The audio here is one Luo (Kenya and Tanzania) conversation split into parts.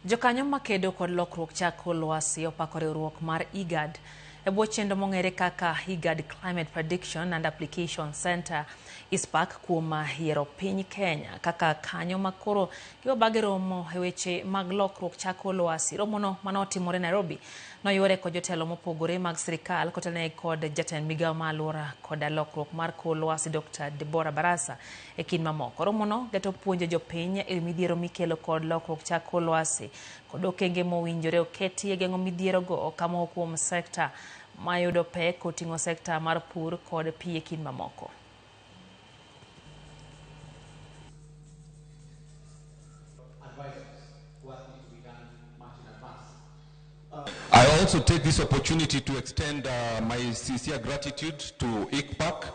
Jokanyo makedo kod lokruok chako lwasi opako riwruok mar IGAD e bwo chenro mong'ere kaka IGAD Climate Prediction and Application Center ISPAC kuom yiero piny Kenya kaka kanyo makoro obagi romo e weche mag lokruok chako lwasi. Romono manotimore Nairobi noyuore kod jotelo mopogore mag sirikal kotenore kod jatend migawo mar alwora kod lokruok mar kor lwasi Dr. Deborah Barasa e kind mamoko. Romono geto puonjo jopiny e midhiero mikelo kod lokruok chako lwasi kod okenge mowinjore oketi e geng'o midhierogo kamo kuom sekta mayudo pek oting'o sekta mar pur kod pi e kind mamoko. I also take this opportunity to extend my sincere gratitude to IGPAC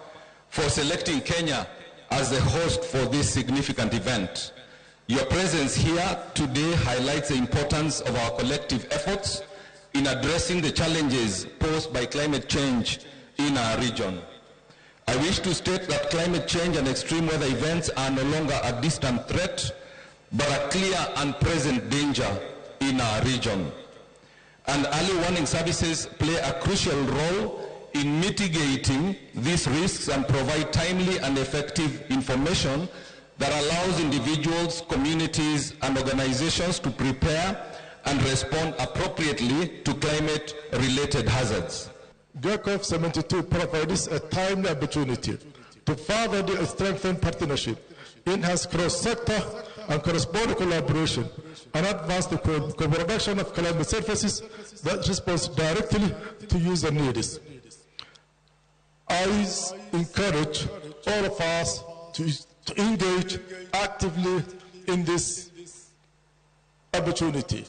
for selecting Kenya as the host for this significant event. Your presence here today highlights the importance of our collective efforts in addressing the challenges posed by climate change in our region. I wish to state that climate change and extreme weather events are no longer a distant threat, but a clear and present danger in our region. And early warning services play a crucial role in mitigating these risks and provide timely and effective information that allows individuals, communities, and organizations to prepare and respond appropriately to climate-related hazards. GECOF 72 provides a timely opportunity to further the strengthened partnership, enhance cross-sector and cross-border collaboration, and advance the co-production of climate services that respond directly to user needs. I encourage all of us to engage actively in this opportunity.